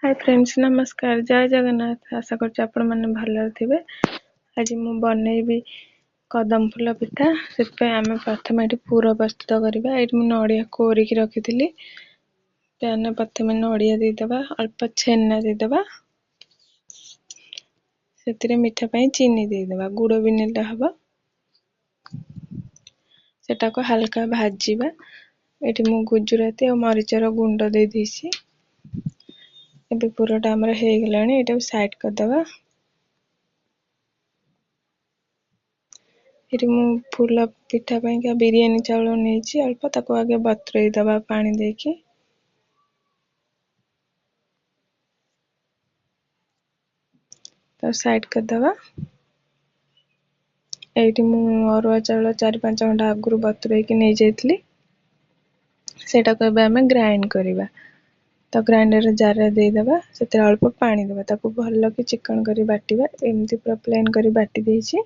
Hi friends, नमस्कार। जय जगन्नाथ। आशा करछि आपण माने भलर थिबे। आज मु बनैबी कदम फूल पिठा। से आम प्रथम ये पूरा प्रस्तुत करवा। ये नड़िया कोरिक रखी। पैन प्रथम नड़िया देदेबा, अल्प छेना देदेबा, से मीठा पाई चीनी देदेबा, गुड़ भी नेले हम। सेटा को हल्का भाजीबा। ये मु गुजराती और मरीचर गुंड दे दीसी। ଏବେ ପୁରଟା ଆମର ହେଇଗଲାଣି। ଏଟାକୁ ସାଇଡ କରିଦବା। ଏଠି ମୁଁ ଫୁଲ ପିଠା ପାଇଁକା ବିରିୟାନୀ ଚାଉଳ ନେଇଛି ଅଳ୍ପ, ତାକୁ ଆଗେ ବତୁରେଇ ଦବା ପାଣି ଦେଇକି। ତାକୁ ସାଇଡ କରିଦବା। ଏଇଠି ମୁଁ ଅରୁଆ ଚାଉଳ 4-5 ଘଣ୍ଟା ଆଗରୁ ବତୁରେଇକି ନେଇ ଯାଇଥିଲି। ସେଟାକୁ ଏବେ ଆମେ ଗ୍ରାଇଣ୍ଡ କରିବା। तो ग्राइंडर जार देदेबा, से अल्प पानी देबा, ताकू भल कि चिकन करी बाटिबा। एमती पूरा प्लेन करी बाटी देइछि।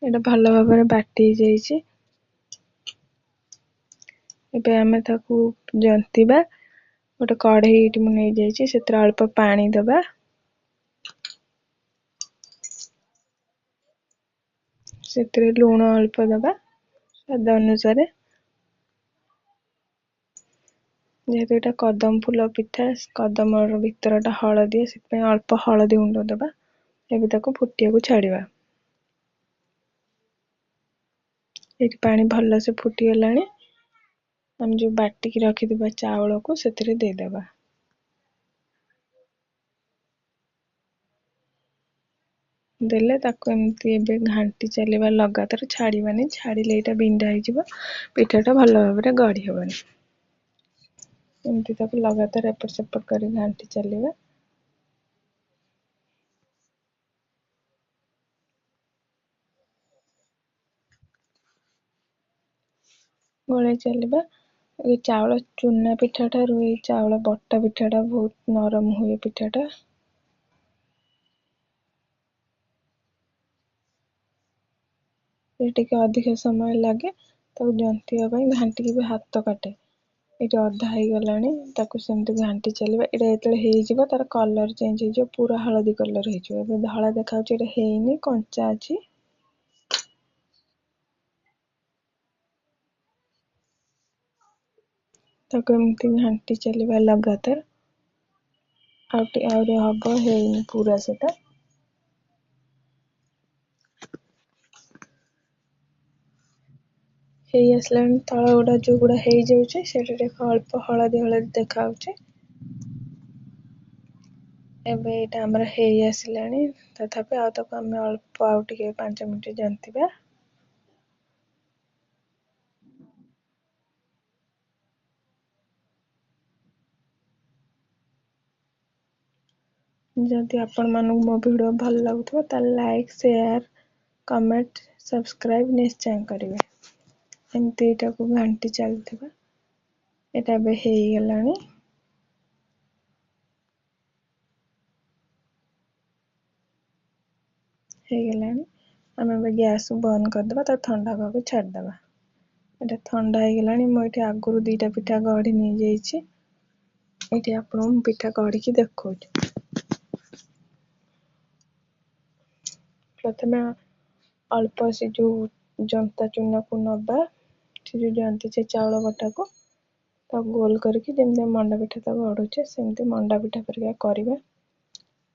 एटा भल भाबरे बाटी जाइछि। एबे हमें ताकू जंतीबा। गोटे कढ़ई मु नै जाइछि, से अल्प पानी देबा। से लूण अल्प देबा स्वाद अनुसार। जेहेतु एटा कदम फूल पिठा, कदम भितरटा हलदिया, से अल्प हलदी गुंड देबा। एबे ताको फुटिया को छाड़िबा। ये पानी भल से फुटी गलानी। हम जो बाटी की रखिथिबा चावल को सेतिरे दे देबा। देले ताको एमती एबे घांटी चलेबा, लगातार छाड़ीबानी। छाड़िले एटा बिंडा हो जिवो, पिठाटा भल भाबरे गढ़ी हेबनी। एमती ताको लगातार एपट सेपट करी घांटी चलेबा। गोले चलेबा। ये चावल चूना पिठाटा रुई, चावल बट्टा पिठाटा बहुत नरम हुए। पिठाटा ये टिके अधिक समय लगे। ताको जंतिबा पई घांटी की भी हाथ काटे। ये अधा हो गलानी, ताको सेमती घांटी चलेबा। एटा जेतले हेइजिवो तार कलर चेंज हो, पूरा हळदी कलर हो। एबे धळा देखाउची, एटा हेइनी, कंचा अछि। ताको एमती घांटी चलेबा लगातार। आउरे हबो, हेइनी पूरा सेटा। हेई आसलानी तଳ गुडा जो गुडा हेइ जाउचे, सेटा देखो अल्प हळदी हळदी देखाउचे। एबे एटा हमरा हेइ आसलानी। तथापि आउ ताको हम अल्प आउ टिके 5 मिनिट जंतिबा। जदि आपण मानक मो वीडियो भल लागुथबो त लाइक, शेयर, कमेंट, सब्सक्राइब निश्चय करिवे। एमती एटा को घंटी चलथिबा। एटा बे हेइ गलानी। हेइ गलानी। हम अब गैस बंद कर देबा, त ठंडा होबा छाड़ देबा। एटा ठंडा हो गलानी। मो एठी आगुरु 2टा पिठा गढ़ी नै जाइछि। एठी आपण पिठा गढ़ी की देखौछि। प्रथमे अल्प से जो जंता चूना को नबा, से जो जंती से चावल बटा को गोल करके जेमते मंडा पिठा ता गढ़ुचे, सेमते मंडा पिठा परिका करबा।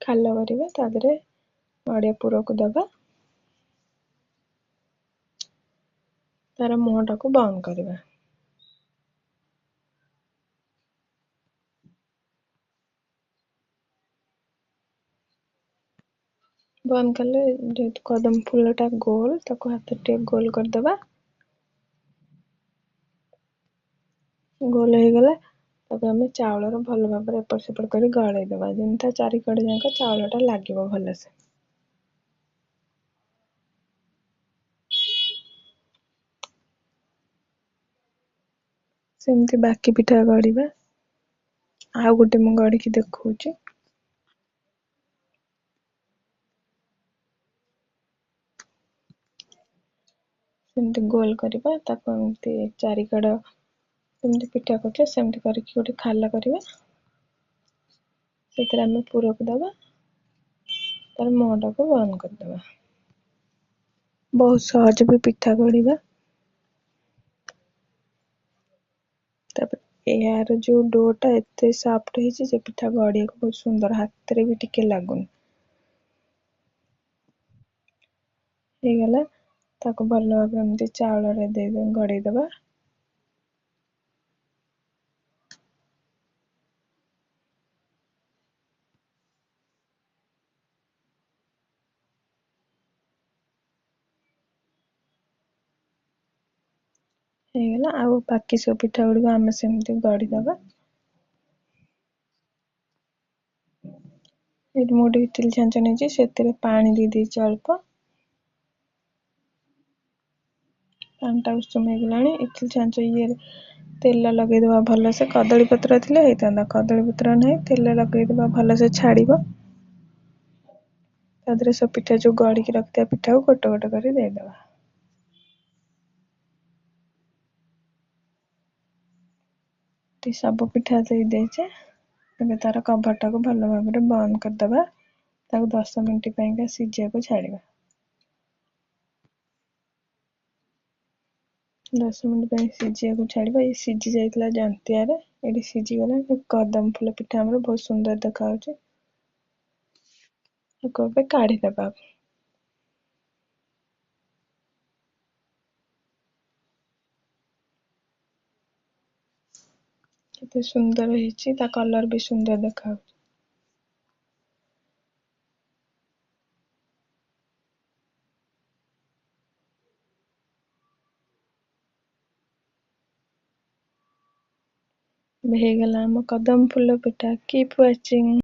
खाल करबा, ता देरे नड़िया पूरा को दबा। तार मुहटा को बंद करबा। बंद कले जेहेतु कदम फूलटा गोल, ताको हाथ टे गोल कर दबा। गोल हो गला। ताको हमें चावल रो भल भाबरे एपट सेपट करी गळेई देबा, जेमता चारि कड़ जाक चावलटा लागिबो भल से। सेमती बाकी पिठा गढ़ीबा। आउ गोटे मु गढ़ी की देखौछि। सेमती गोल करबा, ताको एमती चारि कड़ ଯେମିତି ପିଠା କରୁଛେ ସେମିତି କରିକି ଗୋଟେ ଖାଲ କରିବା, ସେଥିରେ ଆମେ ପୁରକୁ ଦେବା, ତାର ମୁହଁଟାକୁ ବନ୍ଦ କରିଦେବା। ବହୁତ ସହଜ ବି ପିଠା ଗଢ଼ିବା। ତାପରେ ଏହାର ଯୋଉ ଡୋଟା ଏତେ ସଫ୍ଟ ହେଇଛି ଯେ ପିଠା ଗଢ଼ିବାକୁ ବହୁତ ସୁନ୍ଦର, ହାତରେ ବି ଟିକେ ଲାଗୁନି। ହେଇଗଲା, ତାକୁ ଭଲ ଭାବରେ ଏମିତି ଚାଉଳରେ ଗଡ଼େଇ ଦେବା। ହେଇଗଲା, ଆଉ ବାକି ସବୁ ପିଠା ଗୁଡ଼ିକ ଆମେ ସେମିତି ଗଢ଼ିଦେବା। ଏଇଠି ମୁଁ ଗୋଟେ ଇଟିଲି ଛାଞ୍ଚ ନେଇଛି, ସେଥିରେ ପାଣି ଦେଇଦେଇଛି ଅଳ୍ପ। ପାଣିଟା ଉଷୁମ ହେଇଗଲାଣି, ଇଟିଲି ଛାଞ୍ଚ ଇଏରେ ତେଲ ଲଗେଇଦବା ଭଲସେ। କଦଳୀ ପତ୍ର ଥିଲେ ହେଇଥାନ୍ତା, କଦଳୀ ପତ୍ର ନାହିଁ, ତେଲ ଲଗେଇଦବା ଭଲସେ ଛାଡ଼ିବ। ତା ଦେହରେ ସବୁ ପିଠା ଯୋଉ ଗଢ଼ିକି ରଖିଥିବା ପିଠାକୁ ଗୋଟେ ଗୋଟେ କରି ଦେଇଦେବା। ସବୁ ପିଠା ଦେଇ ଦେଇଛେ, ଏବେ ତାର କଭରଟାକୁ ଭଲ ଭାବରେ ବନ୍ଦ କରିଦେବା। ତାକୁ 10 ମିନିଟ୍ ପାଇଁକା ସିଝିବାକୁ ଛାଡ଼ିବା। 10 ମିନିଟ୍ ପାଇଁ ସିଝିବାକୁ ଛାଡ଼ିବା। ଇଏ ସିଝି ଯାଇଥିଲା ଜନ୍ତିଆରେ, ଏଠି ସିଝିଗଲା। କଦମ ଫୁଲ ପିଠା ଆମର ବହୁତ ସୁନ୍ଦର ଦେଖାଯାଉଛି। ତାକୁ ଏବେ କାଢ଼ିଦେବା। କେତେ ସୁନ୍ଦର ହେଇଛି, ତା କଲର ବି ସୁନ୍ଦର ଦେଖାଯାଉଛି। ଏବେ ହେଇଗଲା ଆମ କଦମ ଫୁଲ ପିଠା। Keep watching.